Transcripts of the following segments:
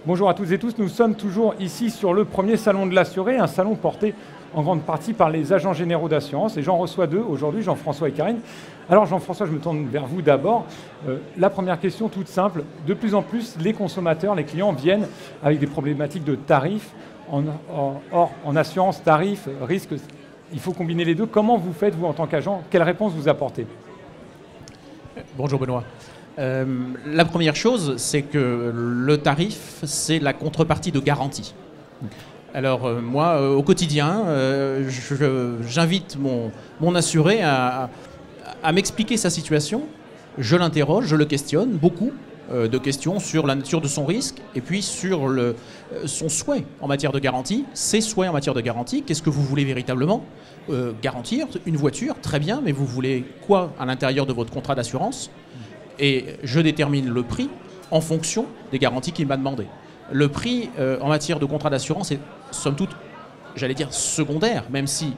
Bonjour à toutes et tous, nous sommes toujours ici sur le premier salon de l'assuré, un salon porté en grande partie par les agents généraux d'assurance. Et j'en reçois deux aujourd'hui, Jean-François et Karine. Alors Jean-François, je me tourne vers vous d'abord. La première question toute simple, de plus en plus les consommateurs, les clients viennent avec des problématiques de tarifs. En assurance, tarifs, risques, il faut combiner les deux. Comment vous faites, vous, en tant qu'agent? Quelle réponse vous apportez? Bonjour Benoît. La première chose, c'est que le tarif, c'est la contrepartie de garantie. Alors moi, au quotidien, j'invite mon assuré à m'expliquer sa situation. Je l'interroge, je le questionne, beaucoup de questions sur la nature de son risque et puis sur son souhait en matière de garantie, ses souhaits en matière de garantie. Qu'est-ce que vous voulez véritablement garantir? Une voiture, très bien, mais vous voulez quoi à l'intérieur de votre contrat d'assurance? Et je détermine le prix en fonction des garanties qu'il m'a demandé. Le prix en matière de contrat d'assurance est, somme toute, j'allais dire secondaire, même si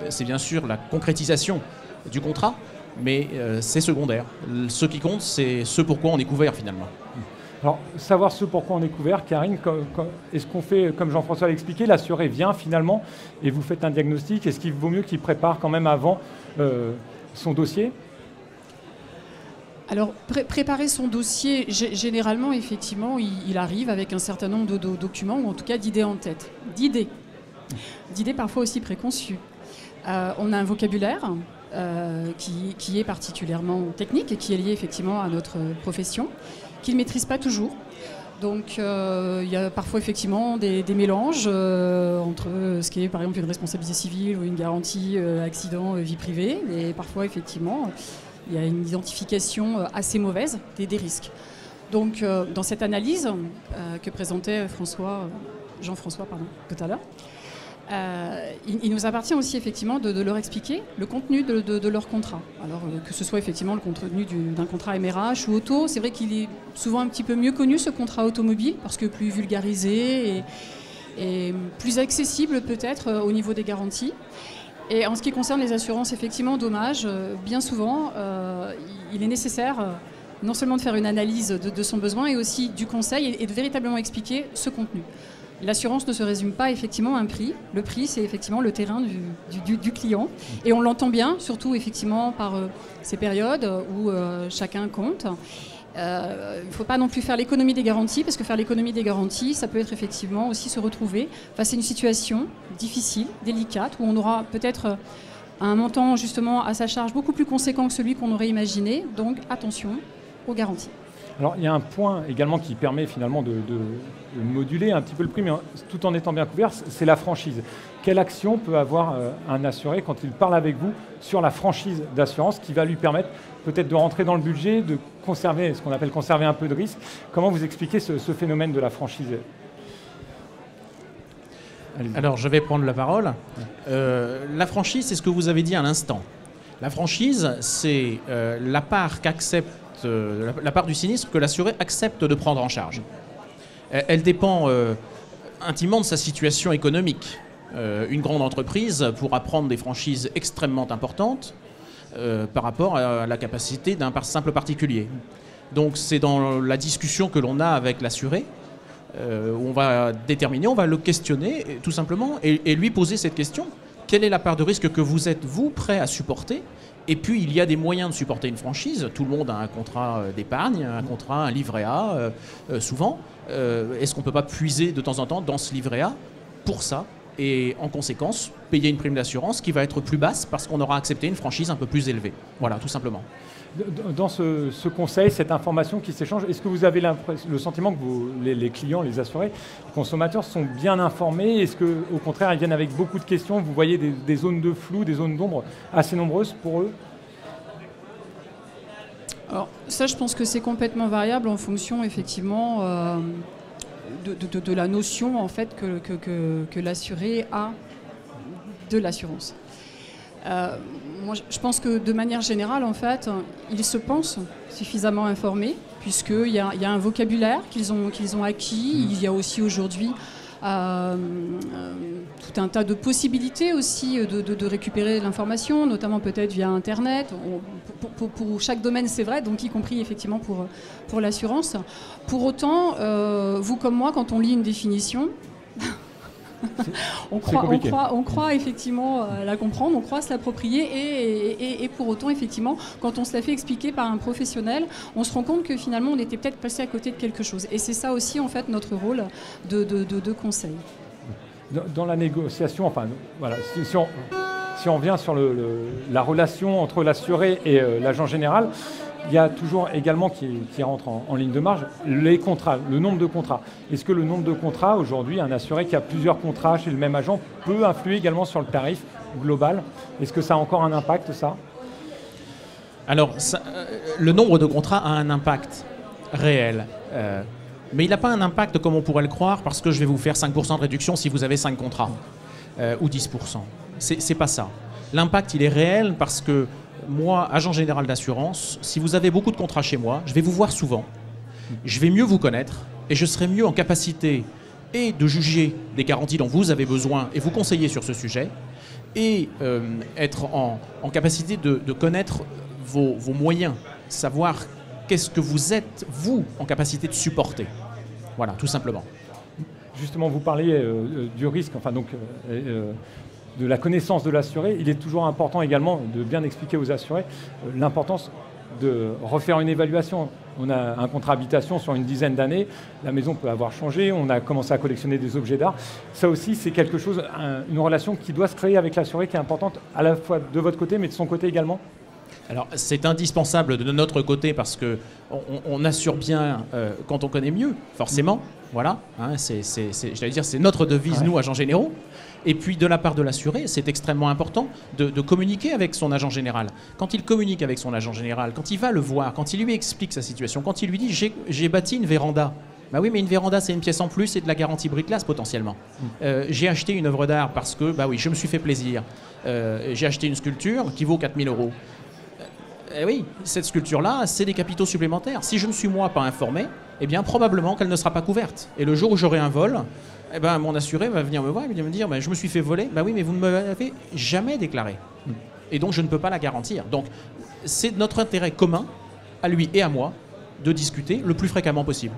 c'est bien sûr la concrétisation du contrat, mais c'est secondaire. Ce qui compte, c'est ce pourquoi on est couvert finalement. Alors, savoir ce pourquoi on est couvert, Karine, est-ce qu'on fait, comme Jean-François l'a expliqué, l'assuré vient finalement et vous faites un diagnostic? Est-ce qu'il vaut mieux qu'il prépare quand même avant son dossier? Alors, préparer son dossier, généralement, effectivement, il arrive avec un certain nombre de documents, ou en tout cas d'idées en tête. D'idées parfois aussi préconçues. On a un vocabulaire qui est particulièrement technique et qui est lié effectivement à notre profession, qu'il ne maîtrise pas toujours. Donc, il y a parfois effectivement des mélanges entre ce qui est par exemple une responsabilité civile ou une garantie accident vie privée, et parfois effectivement il y a une identification assez mauvaise des risques. Donc, dans cette analyse que présentait Jean-François tout à l'heure, il nous appartient aussi effectivement de leur expliquer le contenu de leur contrat. Alors que ce soit effectivement le contenu d'un contrat MRH ou auto, c'est vrai qu'il est souvent un petit peu mieux connu ce contrat automobile parce que plus vulgarisé et plus accessible peut-être au niveau des garanties. Et en ce qui concerne les assurances, effectivement, dommages, bien souvent, il est nécessaire non seulement de faire une analyse de son besoin, et aussi du conseil et de véritablement expliquer ce contenu. L'assurance ne se résume pas effectivement à un prix. Le prix, c'est effectivement le terrain du client. Et on l'entend bien, surtout effectivement par ces périodes où chacun compte. Il ne faut pas non plus faire l'économie des garanties, parce que faire l'économie des garanties, ça peut être effectivement aussi se retrouver face à une situation difficile, délicate, où on aura peut-être un montant justement à sa charge beaucoup plus conséquent que celui qu'on aurait imaginé. Donc attention aux garanties. Alors il y a un point également qui permet finalement de moduler un petit peu le prix, mais tout en étant bien couvert, c'est la franchise. Quelle action peut avoir un assuré quand il parle avec vous sur la franchise d'assurance qui va lui permettre peut-être de rentrer dans le budget, de conserver ce qu'on appelle conserver un peu de risque? Comment vous expliquez ce phénomène de la franchise? Alors je vais prendre la parole. La franchise, c'est ce que vous avez dit à l'instant. La franchise, c'est la part la part du sinistre que l'assuré accepte de prendre en charge. Elle dépend intimement de sa situation économique. Une grande entreprise pourra prendre des franchises extrêmement importantes par rapport à la capacité d'un simple particulier. Donc c'est dans la discussion que l'on a avec l'assuré où on va déterminer, on va le questionner tout simplement et lui poser cette question. Quelle est la part de risque que vous êtes, vous, prêt à supporter? Et puis, il y a des moyens de supporter une franchise. Tout le monde a un contrat d'épargne, un contrat, un livret A, souvent. Est-ce qu'on ne peut pas puiser de temps en temps dans ce livret A pour ça? Et en conséquence, payer une prime d'assurance qui va être plus basse parce qu'on aura accepté une franchise un peu plus élevée. Voilà, tout simplement. Dans ce conseil, cette information qui s'échange, est-ce que vous avez le sentiment que les clients, les assurés, les consommateurs sont bien informés? Est-ce qu'au contraire, ils viennent avec beaucoup de questions? Vous voyez des zones de flou, des zones d'ombre assez nombreuses pour eux? Alors ça, je pense que c'est complètement variable en fonction effectivement de la notion en fait que l'assuré a de l'assurance. Moi, je pense que de manière générale, en fait, ils se pensent suffisamment informés, puisqu'il y a un vocabulaire qu'ils ont acquis. Il y a aussi aujourd'hui tout un tas de possibilités aussi de récupérer l'information, notamment peut-être via Internet. Pour chaque domaine, c'est vrai, donc y compris effectivement pour l'assurance. Pour autant, vous comme moi, quand on lit une définition, on croit effectivement la comprendre, on croit se l'approprier et pour autant, effectivement, quand on se la fait expliquer par un professionnel, on se rend compte que finalement, on était peut-être passé à côté de quelque chose. Et c'est ça aussi, en fait, notre rôle de conseil. Dans la négociation, enfin, voilà, si on revient sur la relation entre l'assuré et l'agent général, il y a toujours également qui rentre en ligne de marge les contrats, le nombre de contrats. Est-ce que le nombre de contrats, aujourd'hui, un assuré qui a plusieurs contrats chez le même agent peut influer également sur le tarif global? Est-ce que ça a encore un impact, ça? Alors, le nombre de contrats a un impact réel. Mais il n'a pas un impact comme on pourrait le croire parce que je vais vous faire 5% de réduction si vous avez 5 contrats ou 10%. C'est pas ça. L'impact, il est réel parce que moi, agent général d'assurance, si vous avez beaucoup de contrats chez moi, je vais vous voir souvent, je vais mieux vous connaître et je serai mieux en capacité et de juger des garanties dont vous avez besoin et vous conseiller sur ce sujet et être en capacité de connaître vos moyens, savoir qu'est-ce que vous êtes, vous, en capacité de supporter. Voilà, tout simplement. Justement, vous parliez du risque, enfin donc... de la connaissance de l'assuré, il est toujours important également de bien expliquer aux assurés l'importance de refaire une évaluation. On a un contrat habitation sur une dizaine d'années, la maison peut avoir changé, on a commencé à collectionner des objets d'art. Ça aussi, c'est quelque chose, une relation qui doit se créer avec l'assuré qui est importante à la fois de votre côté, mais de son côté également. Alors, c'est indispensable de notre côté parce qu'on assure bien quand on connaît mieux, forcément. Voilà, hein, j'allais dire, c'est notre devise, nous, agents généraux. Et puis, de la part de l'assuré, c'est extrêmement important de communiquer avec son agent général. Quand il communique avec son agent général, quand il va le voir, quand il lui explique sa situation, quand il lui dit « j'ai bâti une véranda », bah oui, mais une véranda, c'est une pièce en plus et de la garantie bricolage potentiellement. J'ai acheté une œuvre d'art parce que, bah oui, je me suis fait plaisir. J'ai acheté une sculpture qui vaut 4 000 €. Eh oui, cette sculpture-là, c'est des capitaux supplémentaires. Si je ne suis moi pas informé, eh bien probablement qu'elle ne sera pas couverte. Et le jour où j'aurai un vol, eh ben, mon assuré va venir me voir et me dire je me suis fait voler. Bah oui, mais vous ne me l'avez jamais déclaré. Et donc je ne peux pas la garantir. Donc c'est notre intérêt commun, à lui et à moi, de discuter le plus fréquemment possible.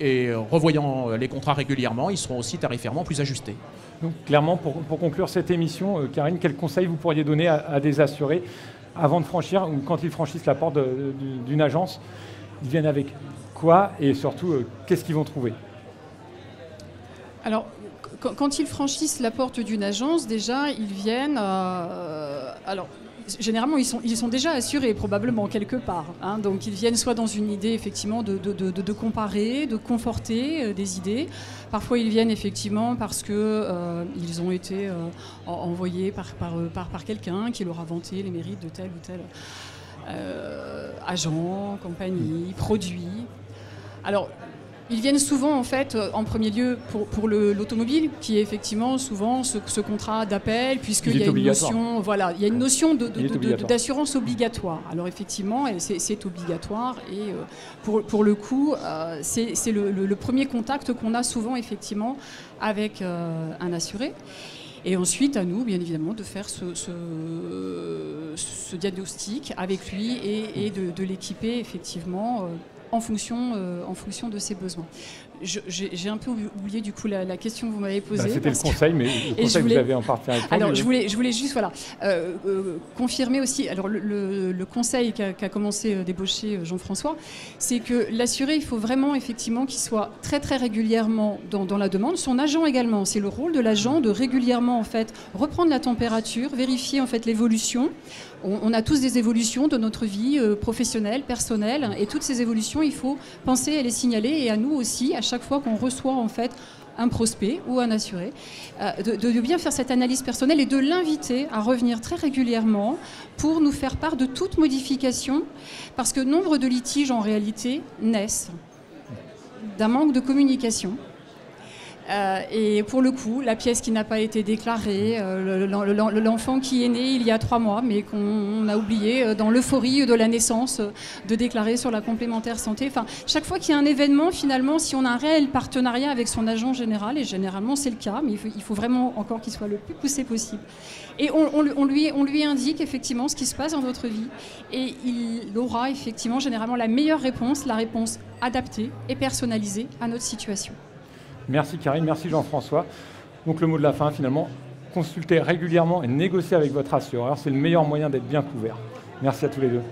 Et revoyant les contrats régulièrement, ils seront aussi tarifairement plus ajustés. Donc clairement, pour conclure cette émission, Karine, quel conseil vous pourriez donner à des assurés avant de franchir, ou quand ils franchissent la porte d'une agence, ils viennent avec quoi et surtout, qu'est-ce qu'ils vont trouver? Alors, quand ils franchissent la porte d'une agence, déjà, ils viennent... alors, généralement, ils sont déjà assurés, probablement, quelque part. Hein, donc, ils viennent soit dans une idée, effectivement, de comparer, de conforter des idées. Parfois, ils viennent, effectivement, parce qu'ils ont été envoyés par quelqu'un qui leur a vanté les mérites de tel ou tel agent, compagnie, produit. Alors... Ils viennent souvent, en fait, en premier lieu pour l'automobile, qui est effectivement souvent ce contrat d'appel, puisqu'il y a une notion, voilà, il y a une notion d'assurance obligatoire. Alors effectivement, c'est obligatoire et pour le coup, c'est le premier contact qu'on a souvent effectivement avec un assuré. Et ensuite, à nous, bien évidemment, de faire ce diagnostic avec lui et de l'équiper effectivement en fonction de ses besoins. J'ai un peu oublié du coup la question que vous m'avez posée. C'était le conseil, mais le conseil que vous avez en partie répondu. Alors je voulais juste confirmer aussi. Alors le conseil qu'a commencé d'ébaucher Jean-François, c'est que l'assuré, il faut vraiment effectivement qu'il soit très très régulièrement dans la demande. Son agent également. C'est le rôle de l'agent de régulièrement en fait reprendre la température, vérifier en fait l'évolution. On a tous des évolutions de notre vie professionnelle, personnelle, et toutes ces évolutions, il faut penser à les signaler et à nous aussi, à chaque fois qu'on reçoit en fait un prospect ou un assuré, de bien faire cette analyse personnelle et de l'inviter à revenir très régulièrement pour nous faire part de toute modification, parce que nombre de litiges en réalité naissent d'un manque de communication. Et pour le coup, la pièce qui n'a pas été déclarée, l'enfant qui est né il y a 3 mois, mais qu'on a oublié dans l'euphorie de la naissance de déclarer sur la complémentaire santé. Enfin, chaque fois qu'il y a un événement, finalement, si on a un réel partenariat avec son agent général, et généralement c'est le cas, mais il faut vraiment encore qu'il soit le plus poussé possible. Et on lui indique effectivement ce qui se passe dans votre vie, et il aura effectivement généralement la meilleure réponse, la réponse adaptée et personnalisée à notre situation. Merci Karine, merci Jean-François. Donc le mot de la fin finalement, consultez régulièrement et négociez avec votre assureur, c'est le meilleur moyen d'être bien couvert. Merci à tous les deux.